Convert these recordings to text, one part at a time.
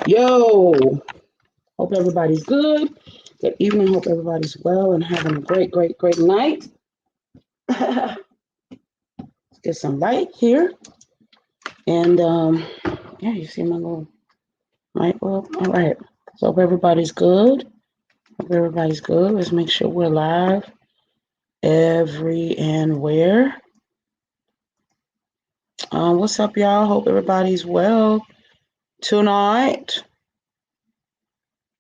Yo, hope everybody's good. Good evening. Hope everybody's well and having a great night. Get some light here. And yeah, you see my little light bulb. All right. So hope everybody's good. Hope everybody's good. Let's make sure we're live every and where. What's up, y'all? Hope everybody's well tonight.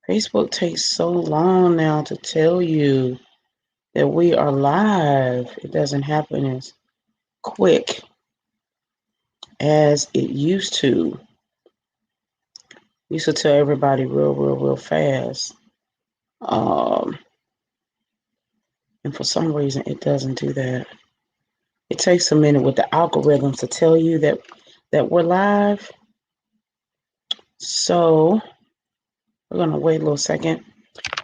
Facebook takes so long now to tell you that we are live. It doesn't happen as quick as it used to. Used to tell everybody real fast. And for some reason, it doesn't do that. It takes a minute with the algorithms to tell you that we're live. So we're gonna wait a little second.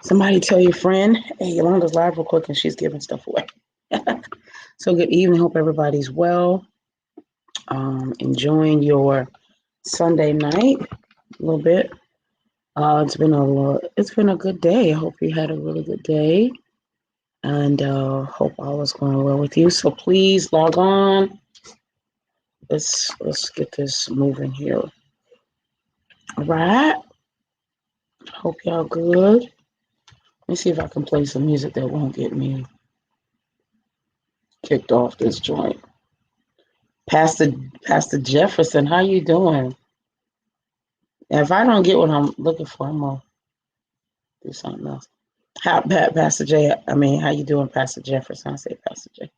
Somebody tell your friend, hey, Yolanda's live real quick and she's giving stuff away. So good evening. Hope everybody's well. Enjoying your Sunday night a little bit. It's been a good day. I hope you had a really good day, and hope all is going well with you. So please log on. Let's get this moving here. All right. Hope y'all good. Let me see if I can play some music that won't get me kicked off this joint. Pastor Jefferson, how you doing? If I don't get what I'm looking for, I'm gonna do something else. Pastor J? I mean, how you doing, Pastor Jefferson? I say Pastor J.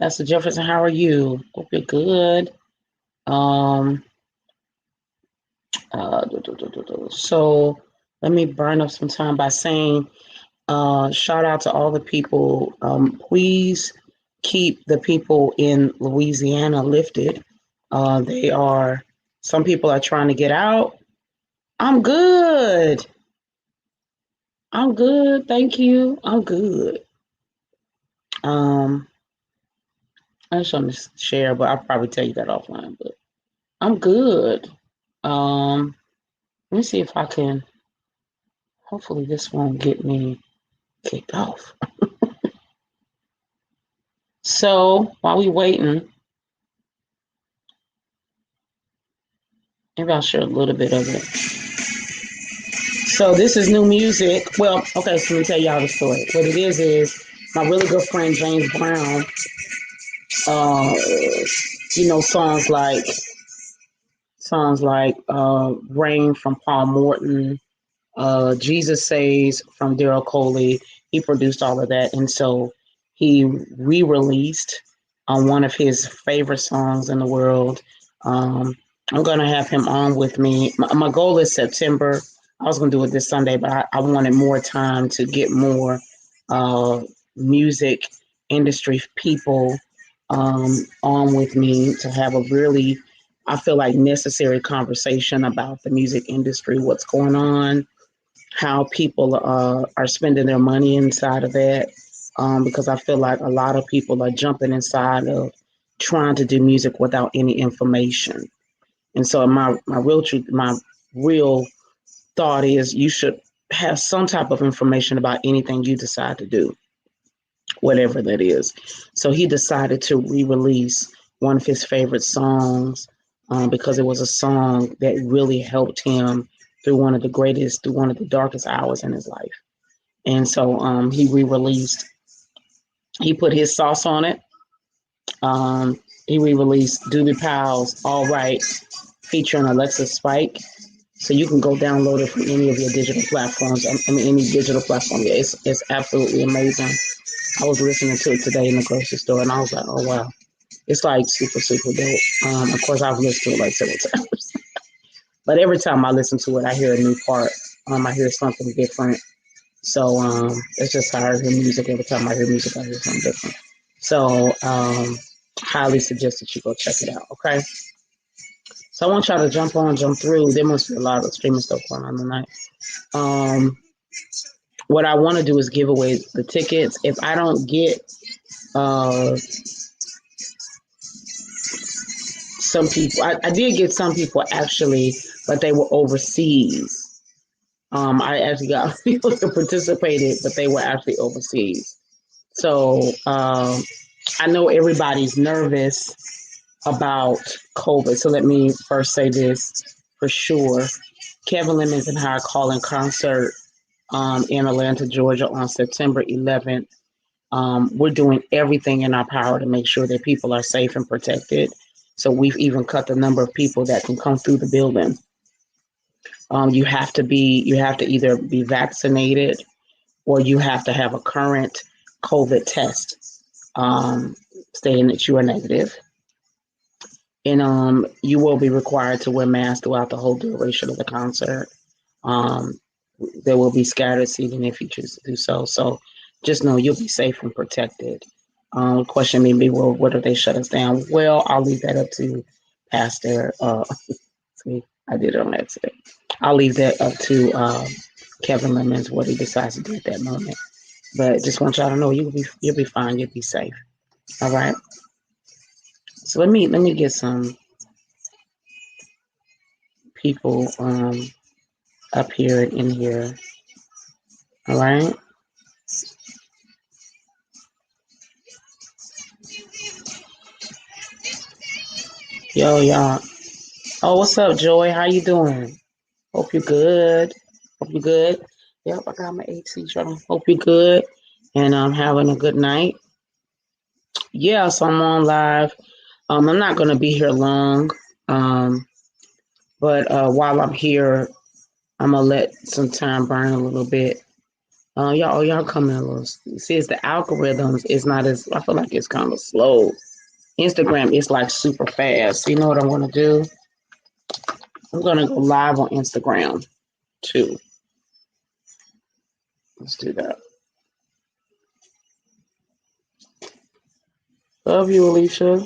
Pastor Jefferson, how are you? Hope you're good. So let me burn up some time by saying, shout out to all the people. Please keep the people in Louisiana lifted. Some people are trying to get out. I'm good. Thank you. I'm good. I just want to share, but I'll probably tell you that offline, but I'm good. Let me see if I can, hopefully this won't get me kicked off. So while we waiting, maybe I'll share a little bit of it. So this is new music. Well, okay, so let me tell y'all the story. What it is my really good friend James Brown, songs like Rain from Paul Morton, Jesus Saves from Daryl Coley. He produced all of that. And so he re-released on one of his favorite songs in the world. I'm going to have him on with me. My goal is September. I was going to do it this Sunday, but I wanted more time to get more music industry people on with me to have a really, I feel like, necessary conversation about the music industry, what's going on, how people are spending their money inside of that, because I feel like a lot of people are jumping inside of trying to do music without any information. And so my real thought is you should have some type of information about anything you decide to do, whatever that is. So he decided to re-release one of his favorite songs because it was a song that really helped him through one of the darkest hours in his life. And so he put his sauce on it. He re-released Doobie Powell's All Right featuring Alexa Spike. So you can go download it from any of your digital platforms. Any digital platform. Yeah, it's absolutely amazing. I was listening to it today in the grocery store and I was like, oh wow. It's like super dope. Of course I've listened to it like several times. But every time I listen to it, I hear a new part. I hear something different. So it's just how I hear music. Every time I hear music, I hear something different. So highly suggest that you go check it out. Okay. So I want y'all to jump through. There must be a lot of streaming stuff going on tonight. What I want to do is give away the tickets. If I don't get some people. I did get some people actually, but they were overseas. I actually got people that participated, but they were actually overseas. So I know everybody's nervous about COVID. So let me first say this for sure. Kevin Lemons and I are calling concert in Atlanta, Georgia on September 11th. We're doing everything in our power to make sure that people are safe and protected. So we've even cut the number of people that can come through the building. You have to either be vaccinated or you have to have a current COVID test stating that you are negative. And you will be required to wear masks throughout the whole duration of the concert. There will be scattered seating if you choose to do so. So just know you'll be safe and protected. Question may be, well, what if they shut us down? Well, I'll leave that up to Pastor. See, I did it on accident. I'll leave that up to Kevin Lemons, what he decides to do at that moment. But just want y'all to know you'll be fine. You'll be safe. All right. So let me get some people up here and in here. All right. Yo, y'all. Oh, what's up, Joy? How you doing? Hope you're good. Hope you're good. Yep, I got my AC shirt on. Hope you're good. And I'm having a good night. Yeah, so I'm on live. I'm not going to be here long. But while I'm here, I'm going to let some time burn a little bit. Y'all coming a little. See, it's the algorithms. It's not as, I feel like it's kind of slow. Instagram is like super fast. So you know what I'm going to do? I'm going to go live on Instagram too. Let's do that. Love you, Alicia.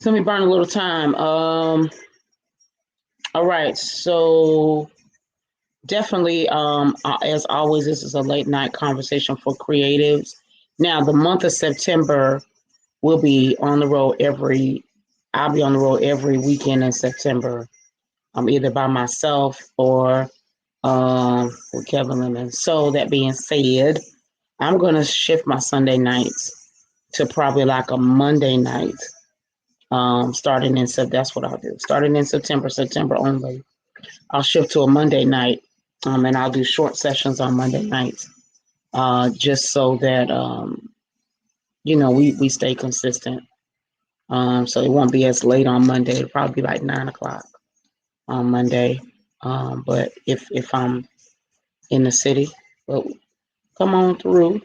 Let me burn a little time. All right, so definitely, as always, this is a late night conversation for creatives. Now, the month of September, we'll be on the road I'll be on the road every weekend in September. I'm either by myself or with Kevin Lemon. So that being said, I'm going to shift my Sunday nights to probably like a Monday night. Starting in September, that's what I'll do. Starting in September only, I'll shift to a Monday night, and I'll do short sessions on Monday nights, just so that we stay consistent. So it won't be as late on Monday. It'll probably be like 9 o'clock on Monday. But if I'm in the city, well, come on through.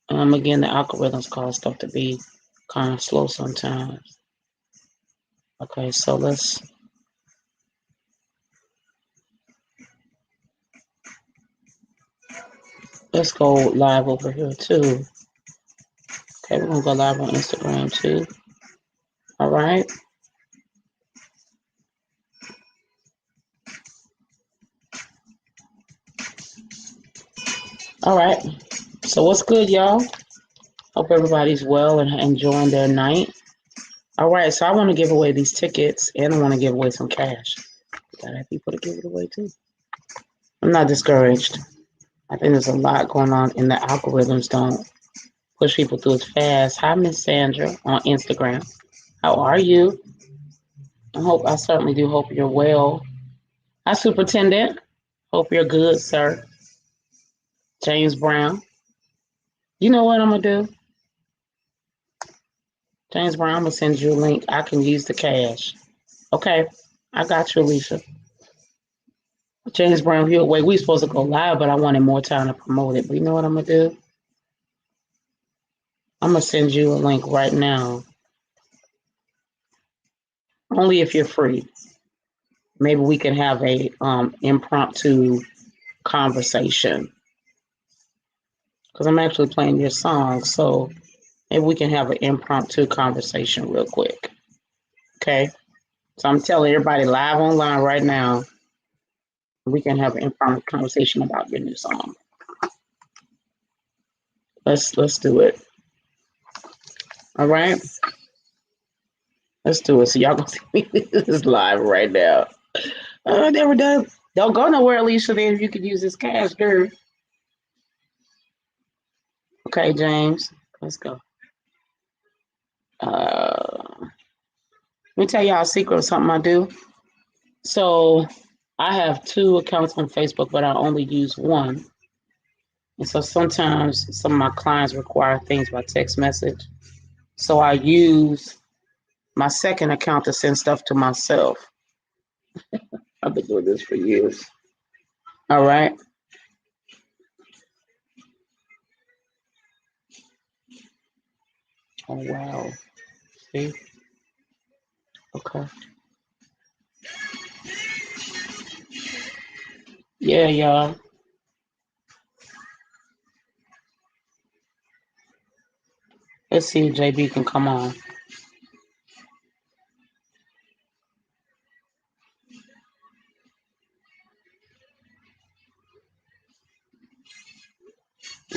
Again, the algorithms cause stuff to be kind of slow sometimes. Okay, so let's go live over here too. Okay, we're gonna go live on Instagram too. All right. All right. So what's good, y'all? Hope everybody's well and enjoying their night. All right. So I want to give away these tickets and I want to give away some cash. Gotta have people to give it away too. I'm not discouraged. I think there's a lot going on and the algorithms don't push people through as fast. Hi, Miss Sandra on Instagram. How are you? I certainly do hope you're well. Hi, Superintendent. Hope you're good, sir. James Brown. You know what I'm gonna do? James Brown, I'm gonna send you a link. I can use the cash. Okay, I got you, Alicia. James Brown, here. Wait, we supposed to go live, but I wanted more time to promote it. But you know what I'm gonna do? I'm gonna send you a link right now. Only if you're free. Maybe we can have a impromptu conversation. Because I'm actually playing your song, so maybe we can have an impromptu conversation real quick. Okay? So I'm telling everybody live online right now, we can have an impromptu conversation about your new song. Let's do it. All right. Let's do it. So y'all gonna see me this live right now. Never done. Don't go nowhere, Alicia. Then if you could use this cash, girl. Okay, James. Let's go. Let me tell y'all a secret of something I do. So I have 2 accounts on Facebook, but I only use one. And so sometimes some of my clients require things by text message. So I use my second account to send stuff to myself. I've been doing this for years. All right. Oh, wow. See? Okay. Yeah, y'all. Let's see if JB can come on.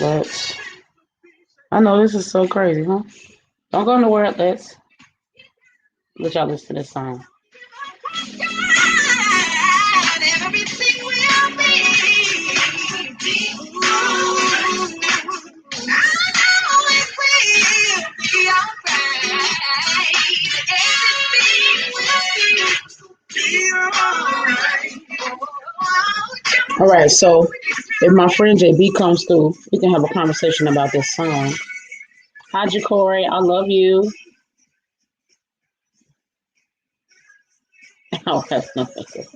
Let's. I know this is so crazy, huh? Don't go nowhere. Let's let y'all listen to this song. All right, so if my friend JB comes through, we can have a conversation about this song. Hi, Jacory. I love you. Oh, that's not good.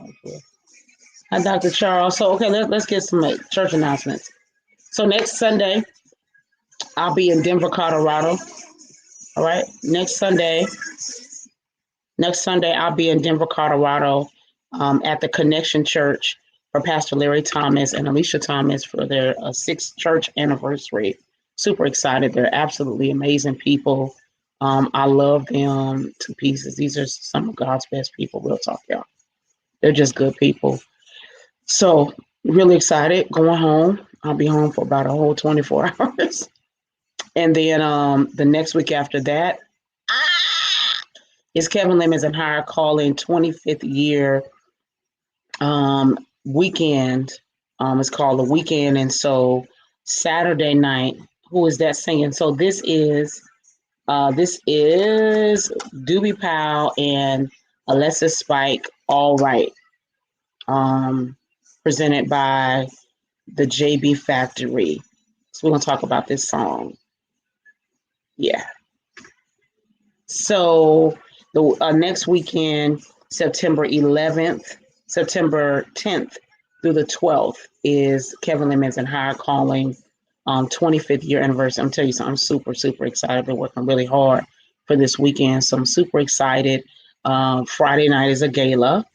Hi, Dr. Charles. So, okay, let's get some church announcements. So, next Sunday, I'll be in Denver, Colorado. All right, next Sunday, I'll be in Denver, Colorado, at the Connection Church for Pastor Larry Thomas and Alicia Thomas for their 6th church anniversary. Super excited. They're absolutely amazing people. I love them to pieces. These are some of God's best people. Real talk, y'all. They're just good people. So, really excited. Going home. I'll be home for about a whole 24 hours. And then the next week after that, is Kevin Lemons and Higher Calling 25th year weekend. It's called the weekend. And so Saturday night, who is that singing? So this is Doobie Powell and Alexis Spike, All Right. Presented by the JB Factory. So we're gonna talk about this song. Yeah. So the next weekend, September 11th, September 10th through the 12th is Kevin Lemons and Higher Calling 25th year anniversary. I'm telling you something, I'm super, super excited. I've been working really hard for this weekend. So I'm super excited. Friday night is a gala.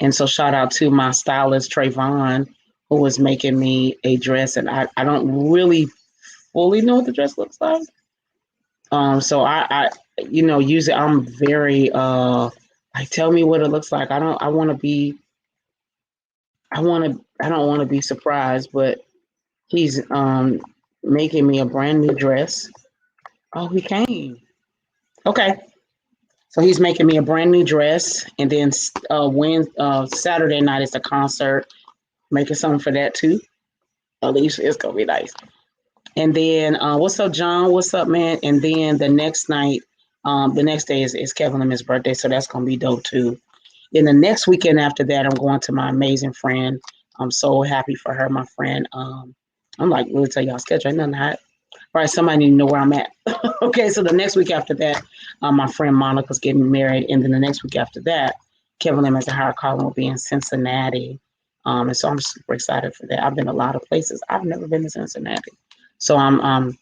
And so shout out to my stylist, Trayvon, who was making me a dress. And I don't really fully know what the dress looks like. So I usually I'm very like tell me what it looks like. I don't want to be surprised, but he's making me a brand new dress. Oh, he came. Okay. So he's making me a brand new dress, and then Saturday night is the concert. Making something for that too. At least it's gonna be nice. And then what's up, John? What's up, man? And then the next night, the next day is Kevin and his birthday, so that's gonna be dope too. Then the next weekend after that, I'm going to my amazing friend. I'm so happy for her, my friend. I'm like, really tell y'all schedule, ain't nothing hot. Right, somebody need to know where I'm at. Okay, so the next week after that, my friend Monica's getting married, and then the next week after that, Kevin Lemons and Howard Collin will be in Cincinnati. And so I'm super excited for that. I've been a lot of places. I've never been to Cincinnati. So I'm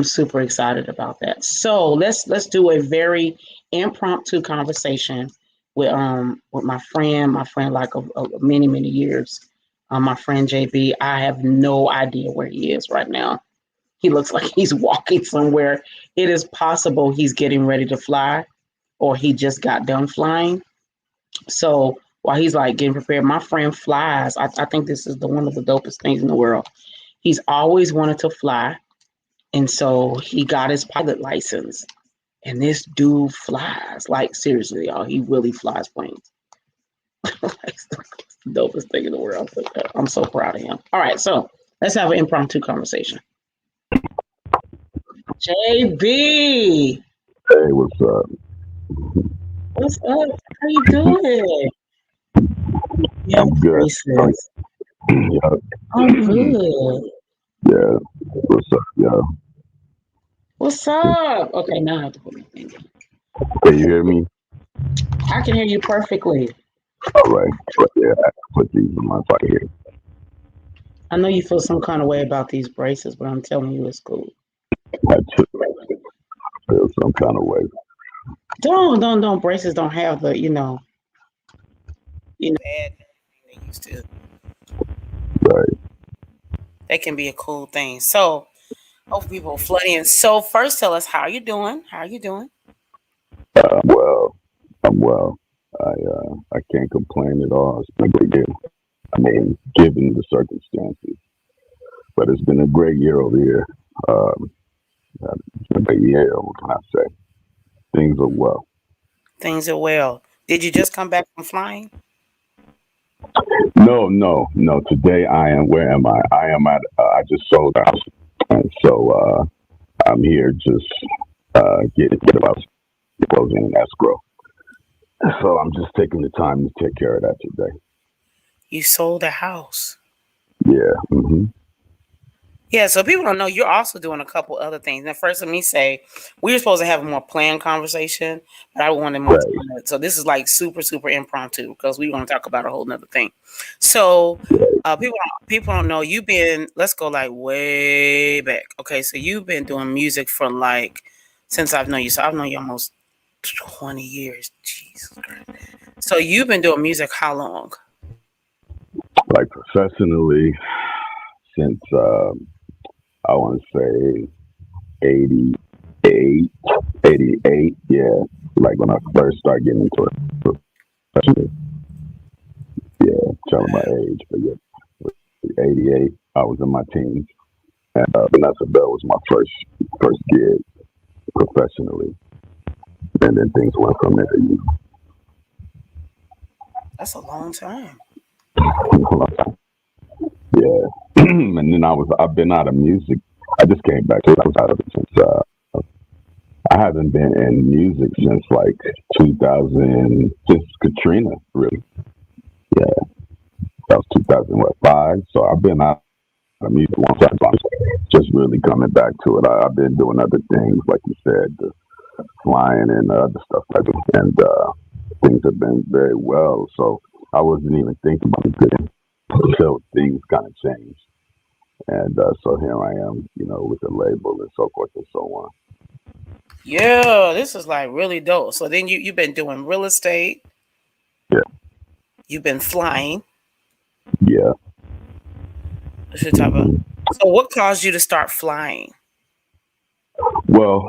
super excited about that. So let's do a very impromptu conversation with my friend like of many years. My friend JB. I have no idea where he is right now. He looks like he's walking somewhere. It is possible he's getting ready to fly, or he just got done flying. So while he's like getting prepared, my friend flies. I think this is one of the dopest things in the world. He's always wanted to fly. And so he got his pilot license. And this dude flies. Like, seriously, y'all, he really flies planes. Like, it's the dopest thing in the world. I'm so proud of him. All right, so let's have an impromptu conversation. JB, Hey, what's up? what's up? How you doing? You have I'm good. braces. Yeah, I'm good. yeah. What's up, y'all? What's up? Okay, now I have to put my thing in. Can you hear me? I can hear you perfectly. All right. But yeah, I put these in my pocket here. I know you feel some kind of way about these braces, but I'm telling you it's cool. I just feel some kind of way. Don't. Braces don't have the, bad they used to. Right. That can be a cool thing. So, hopefully people flood in. So, first, tell us how you doing. How are you doing? Well, I'm well. I can't complain at all. It's been a great year. I mean, given the circumstances, but it's been a great year over here. Um, it's been a great year. What can I say? Things are well. Things are well. Did you just come back from flying? No. Today I am. Where am I? I am at. I just sold a house, and so I'm here just get about closing and escrow. So I'm just taking the time to take care of that today. You sold a house. Yeah. Yeah, so people don't know you're also doing a couple other things. Now, first, let me say we were supposed to have a more planned conversation, but I wanted more Right. time. So this is like super, super impromptu because we want to talk about a whole nother thing. So people don't know you've been. Let's go like way back. Okay, so you've been doing music for like since I've known you. So I've known you almost 20 years. Jesus Christ. So you've been doing music how long? Like professionally, since I want to say 88, 88. Yeah. Like when I first started getting into it. Professionally. Yeah. Telling my age, but yeah, 88. I was in my teens, and Vanessa Bell was my first gig professionally, and then things went from there. That's a long time. Yeah, and then I've been out of music. I just came back. I was out of it since I haven't been in music since like 2000, since Katrina. Really, yeah, that was 2005. So I've been out of music one time. So I'm just really coming back to it. I've been doing other things, like you said, the flying and other stuff like that, and things have been very well. So I wasn't even thinking about it until things kind of changed. And so here I am, with the label and so forth and so on. Yeah, this is like really dope. So then you've been doing real estate. Yeah, You've been flying. yeah. I should talk about. So what caused you to start flying? Well,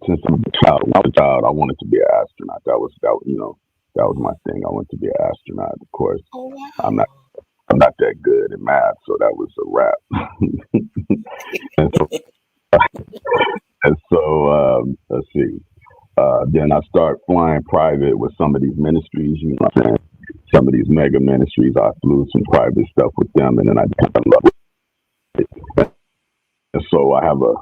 since I'm a child, when I was a child, I wanted to be an astronaut. That was my thing. I wanted to be an astronaut. Of course, Oh I'm wow. not I'm not that good in math, so that was a wrap. and so, let's see. Then I start flying private with some of these ministries. You know what I'm saying? Some of these mega ministries. I flew some private stuff with them, and then I kind of loved it. And so I have a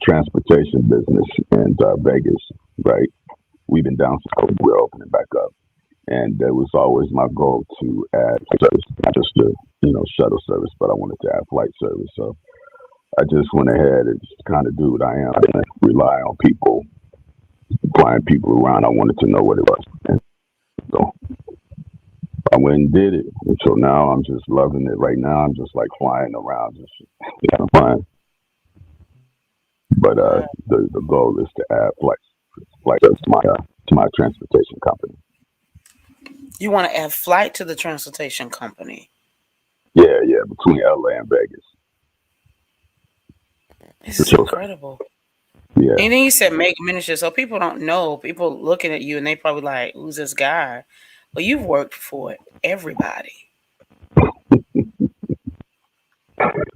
transportation business in Vegas. Right? We've been down since COVID. We're opening back up, and it was always my goal to add service, not just the shuttle service, but I wanted to add flight service. So I just went ahead and just kind of do what I am. I didn't rely on people flying people around. I wanted to know what it was, and so I went and did it. And so now I'm just loving it. Right now I'm just like flying around, just kind of fun. But Wow. the goal is to add flight service to my transportation company. You want to add flight to the transportation company. Yeah, between LA and Vegas. This For is sure. incredible. Yeah. And then you said mega ministry, so people don't know. People looking at you and they probably like, "Who's this guy?" Well, you've worked for everybody.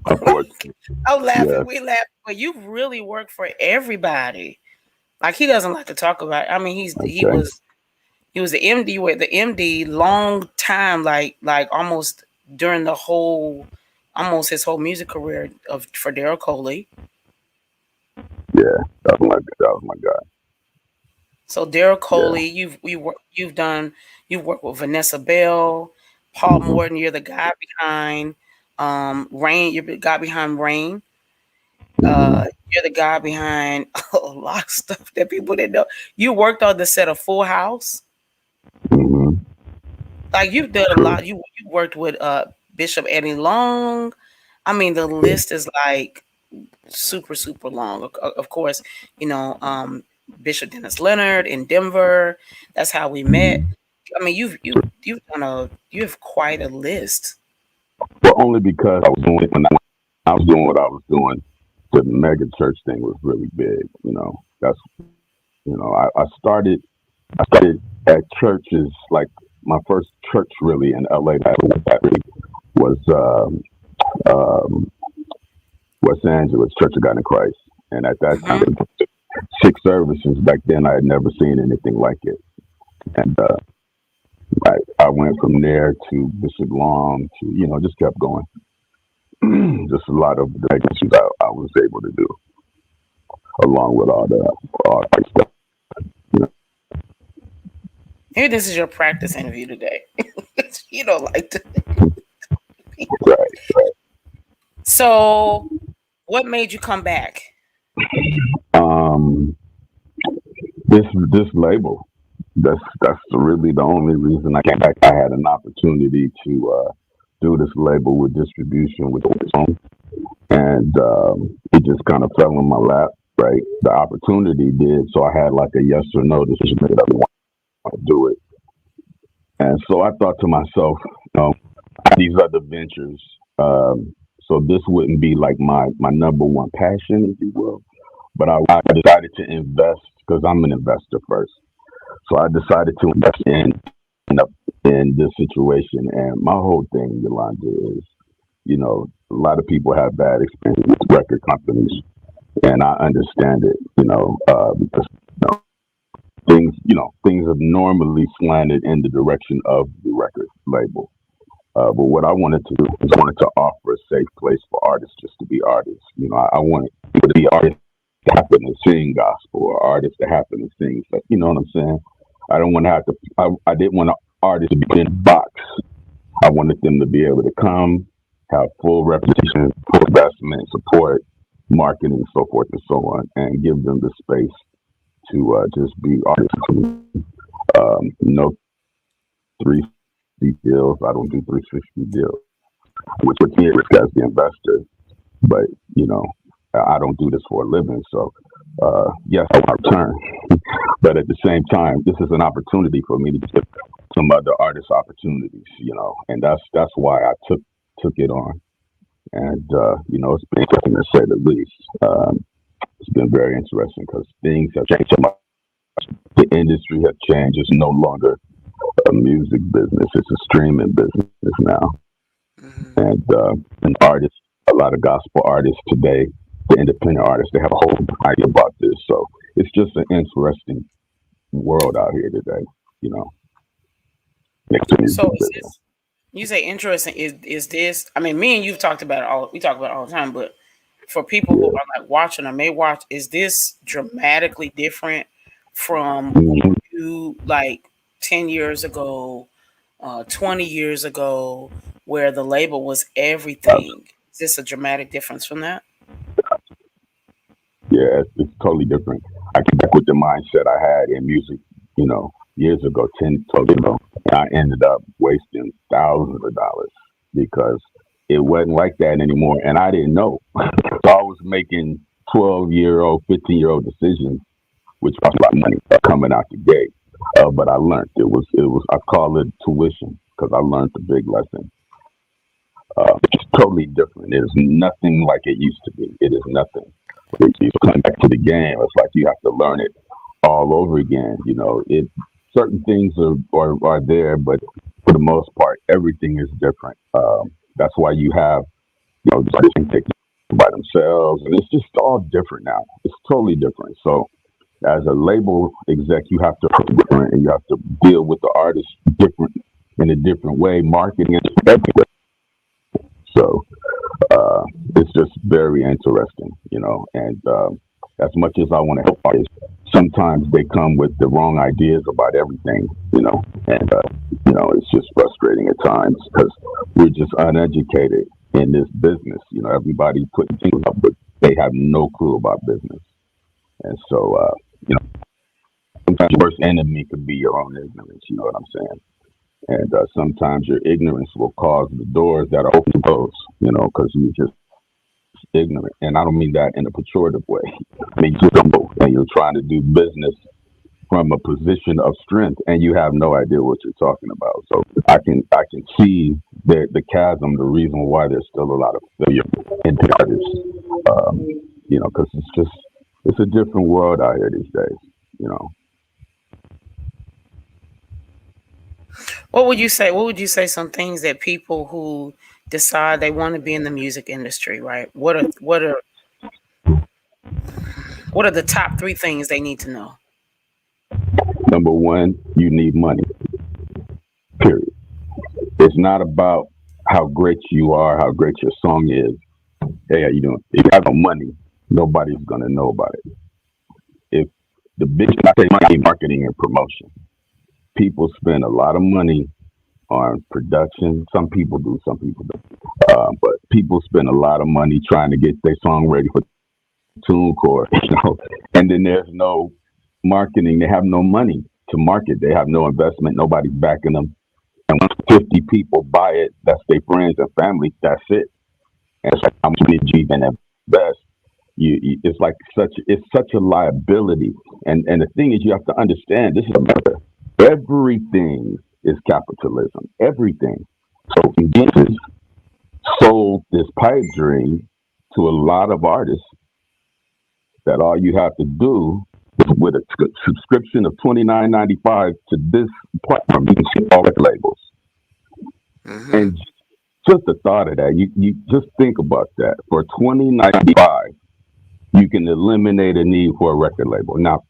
Unfortunately. I'm Yeah. laughing. We laugh, but you've really worked for everybody. Like he doesn't like to talk about it. I mean, Okay. he was the MD with the MD long time, like almost during the whole almost his whole music career of for Daryl Coley. Yeah, that was my guy. So Daryl Yeah. Coley, you've worked with Vanessa Bell, Paul Hmm. Morton. You're the guy behind Rain. You're the guy behind Rain. Hmm. You're the guy behind a lot of stuff that people didn't know. You worked on the set of Full House. Hmm. Like you've done a True. lot. You worked with Bishop Eddie Long. I mean, the list is like super super long. Of course, you know Bishop Dennis Leonard in Denver. That's how we met. Hmm. I mean, you have quite a list. But only because I was doing when I was doing what I was doing. The mega church thing was really big. That's I started at churches like my first church really in LA that really was um, Los Angeles Church of God in Christ, and at that time, Hmm. 6 services back then. I had never seen anything like it, and I went from there to Bishop Long to just kept going. Just a lot of the issues I was able to do, along with all the stuff. You know, Maybe this is your practice interview today. You don't like to. right. So, what made you come back? Um, this label. That's really the only reason I came back. I had an opportunity to do this label with distribution with Ozone, and it just kind of fell in my lap. Right, the opportunity did, so I had like a yes or no decision that I want to do it. And so I thought to myself, these other ventures. So this wouldn't be like my number one passion, if you will. But I decided to invest because I'm an investor first. So I decided to invest in, in this situation. And my whole thing, Yolanda, is a lot of people have bad experiences with record companies, and I understand it. Because things have normally slanted in the direction of the record label. But what I wanted to do is I wanted to offer a safe place for artists just to be artists. I wanted people to be artists that happen to sing gospel or artists that happen to sing stuff. You know what I'm saying? I don't want to have to. I didn't want artists to be in a box. I wanted them to be able to come, have full representation, full investment, support, marketing, so forth and so on, and give them the space to just be artists. No 360 deals. I don't do 360 deals, which puts me at risk as the investor. But I don't do this for a living, so yes, I want to return. But at the same time, this is an opportunity for me to give some other artists opportunities, and that's why I took it on. And it's been interesting to say the least. It's been very interesting because things have changed so much. The industry has changed. It's no longer a music business; it's a streaming business now. Hmm. And artists, a lot of gospel artists today, the independent artists, they have a whole idea about this. So it's just an interesting world out here today. You know, next to music So, is business. this you say interesting? Is this? I mean, me and you've talked about it all. We talk about it all the time, but for people who Yeah. are like watching or may watch, is this dramatically different from Hmm. you like 10 years ago, 20 years ago, where the label was everything? Is this a dramatic difference from that? Yeah, it's totally different. I get back with the mindset I had in music, years ago, 10, 12 years ago. And I ended up wasting thousands of dollars because it wasn't like that anymore. And I didn't know. So I was making 12-year-old, 15-year-old decisions, which cost a lot of money coming out the gate. But I learned I call it tuition because I learned the big lesson. It's totally different. It is nothing like it used to be. It is nothing. You come back to the game. It's like you have to learn it all over again. Certain things are there, but for the most part, everything is different. That's why you have artists can take by themselves, and it's just all different now. It's totally different. So As a label exec, you have to different, and you have to deal with the artist different in a different way, marketing and everything. So it's just very interesting, And as much as I want to help artists, sometimes they come with the wrong ideas about everything, and it's just frustrating at times because we're just uneducated in this business. Everybody putting things up, but they have no clue about business, and so sometimes your worst enemy could be your own ignorance. You know what I'm saying? And sometimes your ignorance will cause the doors that are open to close, because you're just ignorant. And I don't mean that in a pejorative way. I mean, you're humble and you're trying to do business from a position of strength and you have no idea what you're talking about. So I can see the chasm, the reason why there's still a lot of failure in the artists, because it's a different world out here these days, you know. What would you say? What would you say? Some things that people who decide they want to be in the music industry, right? What are the top three things they need to know? Number one, you need money. Period. It's not about how great you are, how great your song is. Hey, how you doing? If you have no money, nobody's gonna know about it. If the big money, marketing and promotion, people spend a lot of money on production. Some people do, some people don't. But people spend a lot of money trying to get their song ready for TuneCore, and then there's no marketing. They have no money to market. They have no investment. Nobody's backing them. And once 50 people buy it, that's their friends and family. That's it. And it's like how much you even invest. It's like it's such a liability. And the thing is, you have to understand this is America. Everything is capitalism. Everything. So Genesis sold this pipe dream to a lot of artists that all you have to do is with a subscription of $29.95 to this platform, you can see all the labels. Mm-hmm. And just the thought of that, you just think about that. For $29.95, you can eliminate a need for a record label. Now,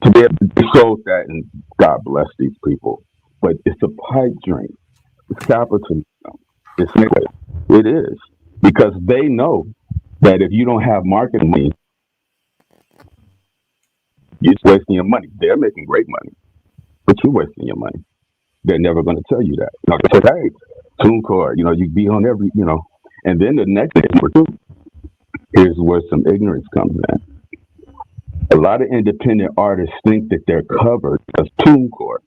to be able to show that, and God bless these people, but it's a pipe dream. It's capitalism. It's negative. It is because they know that if you don't have marketing, you're just wasting your money. They're making great money, but you're wasting your money. They're never going to tell you that. Like I said, hey, TuneCore, you be on every, And then the next thing, number two, here's where some ignorance comes in. A lot of independent artists think that they're covered as TuneCore,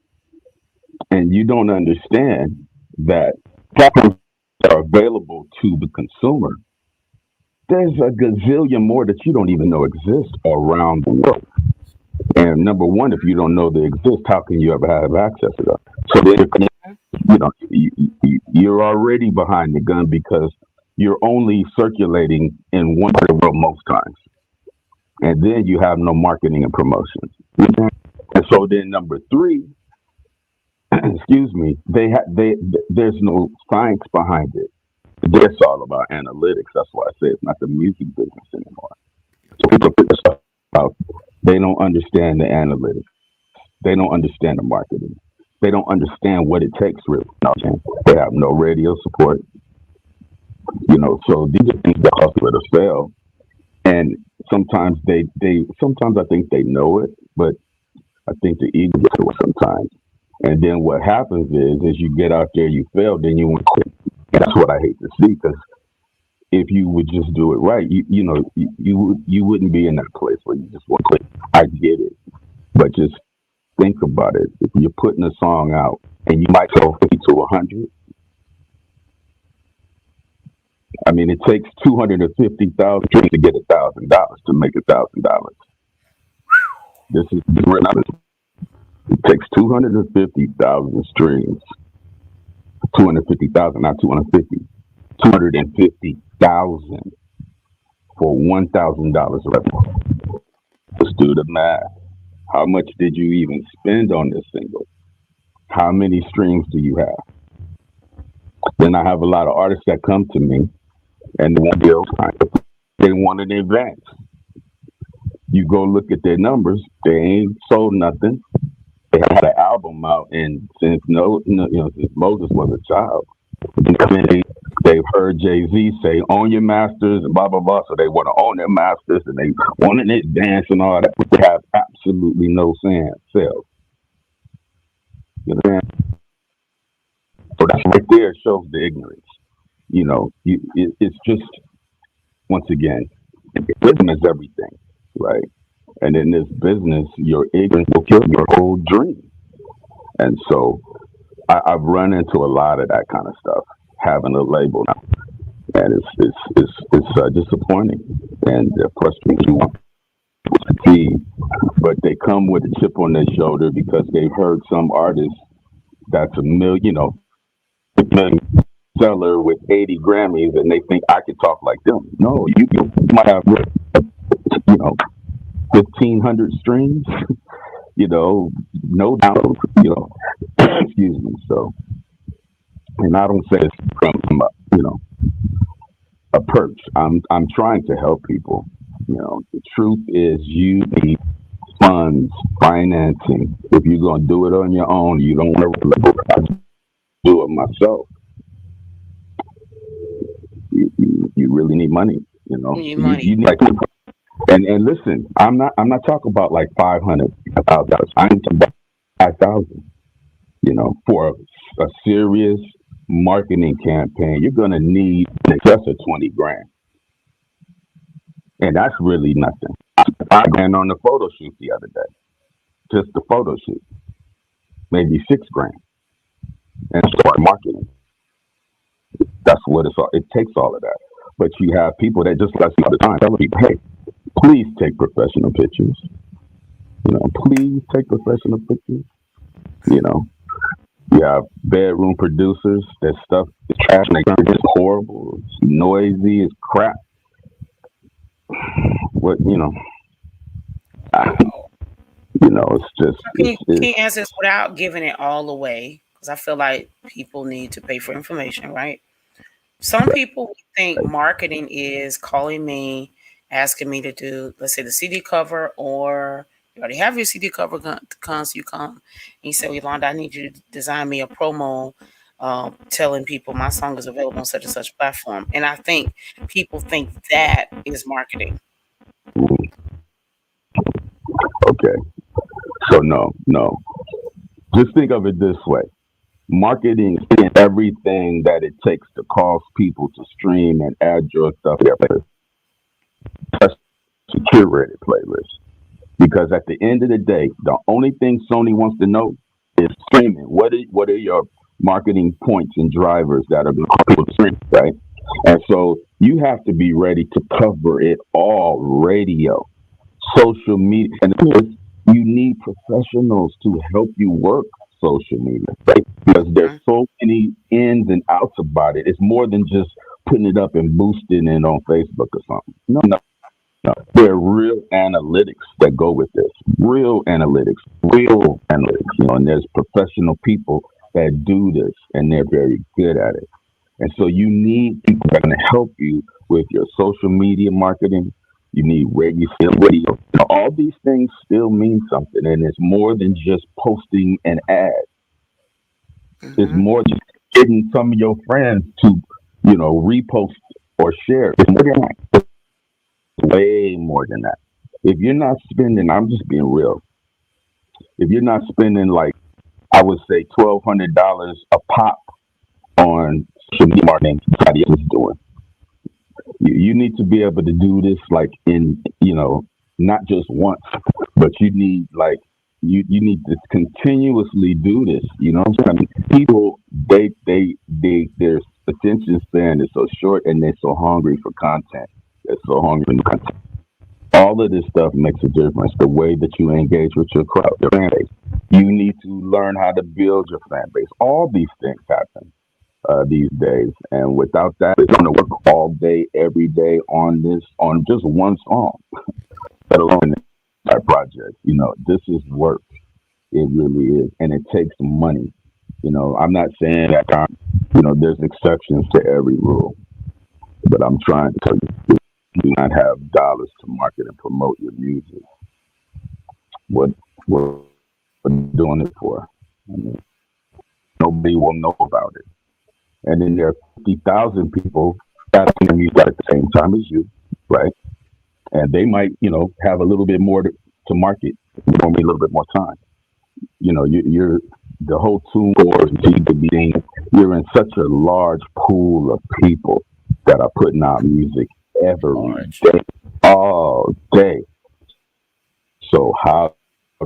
and you don't understand that platforms that are available to the consumer. There's a gazillion more that you don't even know exist around the world. And number one, if you don't know they exist, how can you ever have access to them? So you're already behind the gun because you're only circulating in one part of the world most times, and then you have no marketing and promotion. And so then number three, excuse me, there's no science behind it. It's all about analytics. That's why I say it's not the music business anymore. So people put this stuff out. They don't understand the analytics. They don't understand the marketing. They don't understand what it takes really. They have no radio support. So these are things that cost with a sale. And sometimes sometimes I think they know it, but I think the ego gets to it sometimes. And then what happens is you get out there, you fail, then you want to quit. And that's what I hate to see because if you would just do it right, you wouldn't be in that place where you just want to quit. I get it, but just think about it. If you're putting a song out and you might sell 50 to 100, I mean, it takes 250,000 to get $1,000 to make $1,000. This is real numbers. It takes 250,000 streams. 250,000, not 250. 250,000 for $1,000 revenue. Let's do the math. How much did you even spend on this single? How many streams do you have? Then I have a lot of artists that come to me and they want deals. They want an advance. You go look at their numbers; they ain't sold nothing. They had an album out, and since since Moses was a child, and then they've heard Jay Z say, "Own your masters," and blah blah blah. So they want to own their masters, and they want it dance and all that. But they have absolutely no sales. You know what I'm saying? So that's right there shows the ignorance. It's just once again, business is everything, right? And in this business, your ignorance will kill your whole dream. And so I've run into a lot of that kind of stuff having a label now, and it's disappointing and frustrating. You want to succeed, but they come with a chip on their shoulder because they've heard some artist that's a million, million seller with 80 Grammys, and they think I could talk like them. No, you might have 1,500 streams, no download, excuse me. So, and I don't say it's from a perch. I'm trying to help people. The truth is you need funds, financing. If you're gonna do it on your own, you don't want to do it myself. You really need money. Need You money. need like, and listen, I'm not talking about like 500, $1,000. I'm talking about 5,000. For a serious marketing campaign, you're gonna need in excess of 20 grand, and that's really nothing. I ran on the photo shoot the other day, just the photo shoot, maybe 6 grand, and start marketing. That's what it's all. It takes all of that. But you have people that just like all the time telling people, "Hey, please take professional pictures. Please take professional pictures." You know, you have bedroom producers. That stuff is trash. And it's horrible. It's noisy. It's crap. What it's just Can you answer this without giving it all away? Because I feel like people need to pay for information, right? Some people think marketing is calling me, asking me to do, let's say, the CD cover, or you already have your CD cover comes, you come, and you say, well, Yolanda, I need you to design me a promo telling people my song is available on such and such platform. And I think people think that is marketing. okay. So no. Just think of it this way: marketing is everything that it takes to cause people to stream and add your stuff to their playlist. That's a curated playlist. Because at the end of the day, the only thing Sony wants to know is streaming. What are your marketing points and drivers that are going to cause people to stream, right? And so you have to be ready to cover it all: radio, social media, and the thing is, you need professionals to help you work social media, right? Because there's Mhm. so many ins and outs about it. It's more than just putting it up and boosting it on Facebook or something. No. There are real analytics that go with this. Real analytics. And there's professional people that do this, and they're very good at it. And so you need people that are going to help you with your social media marketing. You need radio. All these things still mean something, and it's more than just posting an ad. It's Mhm. more just getting some of your friends to, repost or share. It's more than that. Way more than that. If you're not spending, I'm just being real. If you're not spending like I would say $1,200 a pop on social media marketing, somebody else is doing. You need to be able to do this like in not just once, but you need like you need to continuously do this. I mean, people their attention span is so short, and they're so hungry for content. They're so hungry for content. All of this stuff makes a difference. The way that you engage with your crowd, your fan base. You need to learn how to build your fan base. All these things happen these days, and without that, it's going to work all day, every day on just one song, let alone an entire project. This is work. It really is, and it takes money. I'm not saying that there's exceptions to every rule, but I'm trying to tell you. You do not have dollars to market and promote your music. What what are you doing it for? I mean, nobody will know about it. And then there are 50,000 people that are music at the same time as you, right? And they might, have a little bit more to market. You don't need a little bit more time. You're the whole tune or the being. You're in such a large pool of people that are putting out music every Large. day, all day. So how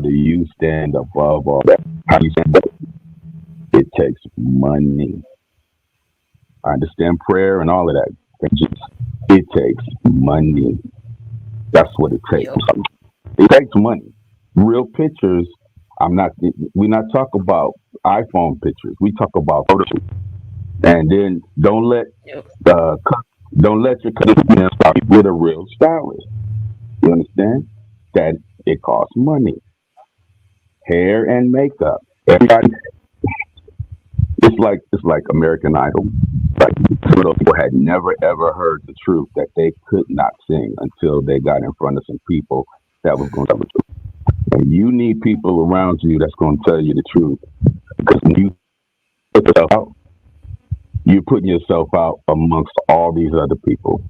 do you stand above all that? How do you stand above? It takes money. I understand prayer and all of that. It takes money. That's what it takes. Yep. It takes money. Real pictures. I'm not. We not talk about iPhone pictures. We talk about photos. And then Yep. uh, don't let your customer start with a real stylist. You understand that it costs money. Hair and makeup. Everybody. It's like American Idol. Like some of those people had never ever heard the truth that they could not sing until they got in front of some people that was going to tell the truth. And you need people around you that's going to tell you the truth. Because when you put yourself out, you're putting yourself out amongst all these other people.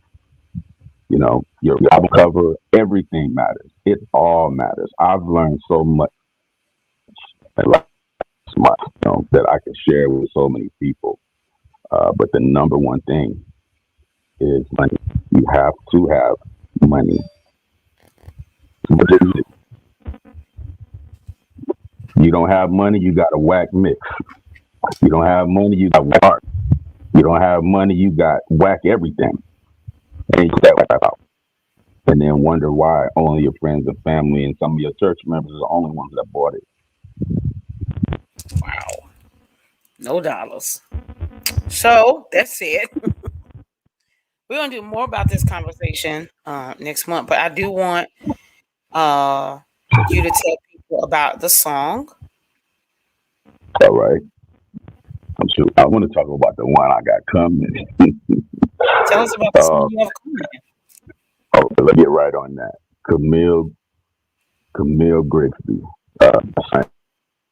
Your album cover, everything matters. It all matters. I've learned so much in last month, that I can share with so many people. But the number one thing is money. You have to have money. What is it? You don't have money, you got a whack mix. You don't have money, you got whack art. You don't have money, you got whack everything. And you put that whack out. And then wonder why only your friends and family and some of your church members are the only ones that bought it. Wow. No dollars. So that's it. We're gonna do more about this conversation next month, but I do want uh you to tell people about the song. All right. I'm sure I want to talk about the one I got coming. Tell us about the song uh, you have coming. let's get right on that. Camille Grigsby. Uh,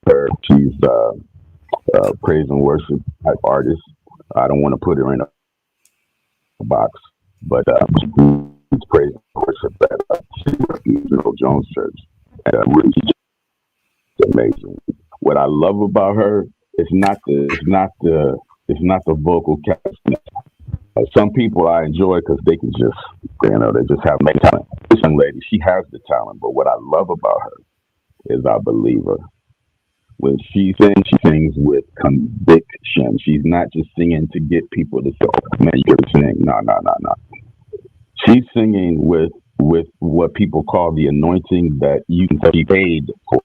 her. She's praise and worship type artist. I don't want to put her in a box, but she's praise and worship at Jones Church. And really, she's amazing. What I love about her is not the vocal cast. Some people I enjoy because they can just, they just have talent. This young lady, she has the talent, but what I love about her is I believe her. When she sings with conviction. She's not just singing to get people to say, "Oh, man, you can sing." No, no, no, no. She's singing with what people call the anointing that you can be paid for.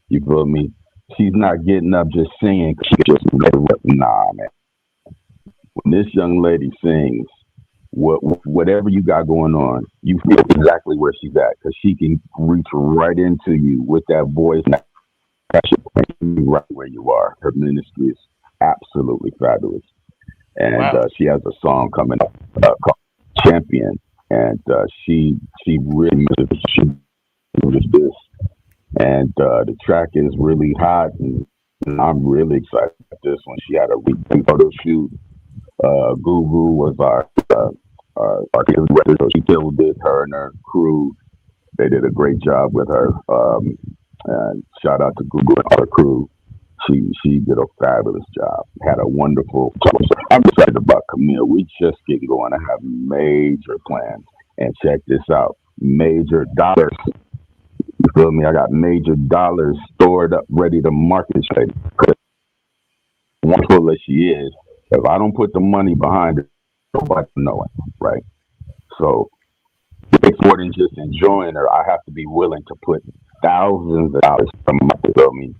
You feel me? She's not getting up just singing. She just nah, man. When this young lady sings, whatever you got going on, you feel exactly where she's at because she can reach right into you with that voice and that shit right where you are. Her ministry is absolutely fabulous, and Wow. she has a song coming up called "Champion," and she really she does this, and the track is really hot, and I'm really excited about this one. She had a photo shoot. Guru was our director, so she killed it. Her and her crew, they did a great job with her. And shout out to Guru and our crew. She did a fabulous job. Had a wonderful. I'm excited about Camille. We just getting going. I have major plans. And check this out, major dollars. You feel me? I got major dollars stored up, ready to market. Wonderful as she is, if I don't put the money behind it, nobody will know it, right? So it's more than just enjoying her. I have to be willing to put thousands of dollars from my feel me.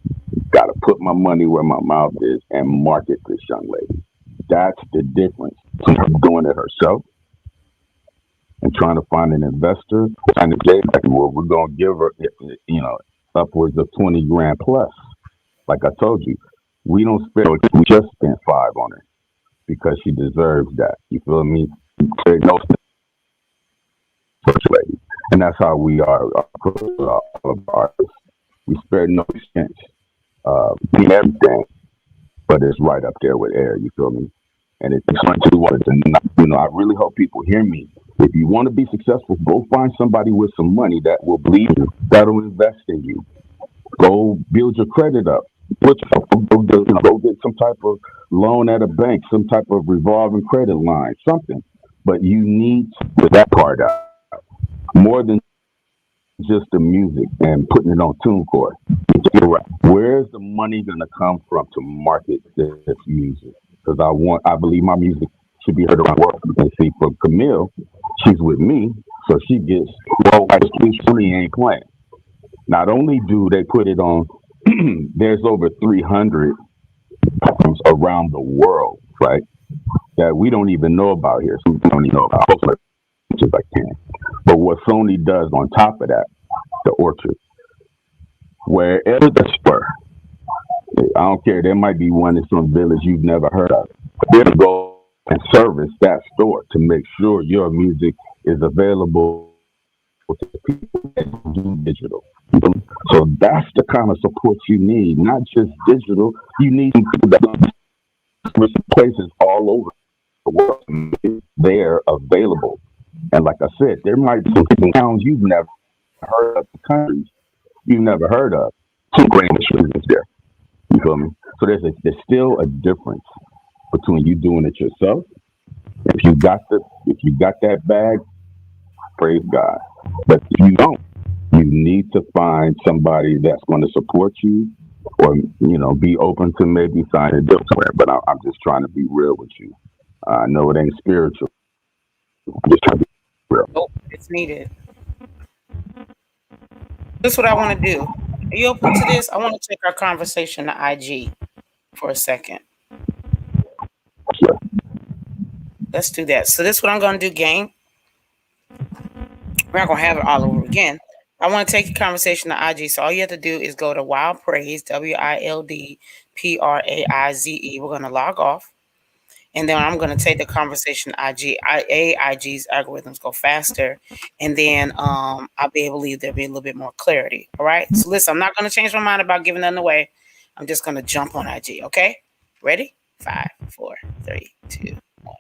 Got to put my money where my mouth is and market this young lady. That's the difference between her doing it herself and trying to find an investor. And well, we're gonna give her, upwards of 20 grand plus. Like I told you, we don't spend. We just spent five on her because she deserves that. You feel me? There's no lady. And that's how we are all of artists. We spare no expense. In everything, but it's right up there with air, you feel me? And it's fun to do what and I really hope people hear me. If you want to be successful, go find somebody with some money that will believe you, that'll invest in you. Go build your credit up. Go get some type of loan at a bank, some type of revolving credit line, something. But you need to put that part out more than just the music and putting it on TuneCore. Where's the money going to come from to market this music? Because I believe my music should be heard around the world. And see, for Camille, she's with me, so she gets worldwide. She ain't playing. Not only do they put it on, there's over 300 platforms around the world, right? That we don't even know about here. So we don't even know about as much as I can. But what Sony does on top of that, the Orchard, wherever the spur, I don't care, there might be one in some village you've never heard of, but they'll go and service that store to make sure your music is available to people that do digital. So that's the kind of support you need, not just digital. You need people that are places all over the world. They're available. And like I said, there might be some towns you've never heard of, countries you've never heard of. Some great instruments there. You feel me? So there's still a difference between you doing it yourself. If you got that bag, praise God. But if you don't, you need to find somebody that's going to support you, or be open to maybe sign a deal somewhere. But I'm just trying to be real with you. I know it ain't spiritual. I'm just trying to be real. Nope, it's needed. This is what I want to do. Are you open to this? I want to take our conversation to IG for a second. Sure. Let's do that. So this is what I'm going to do, gang. We're not going to have it all over again. I want to take the conversation to IG. So all you have to do is go to Wild Praise, WILD PRAIZE. We're going to log off. And then I'm going to take the conversation to IG. IG's algorithms go faster. And then I'll be able to leave there be a little bit more clarity. All right. So listen, I'm not going to change my mind about giving nothing away. I'm just going to jump on IG. Okay. Ready? 5, 4, 3, 2, 1.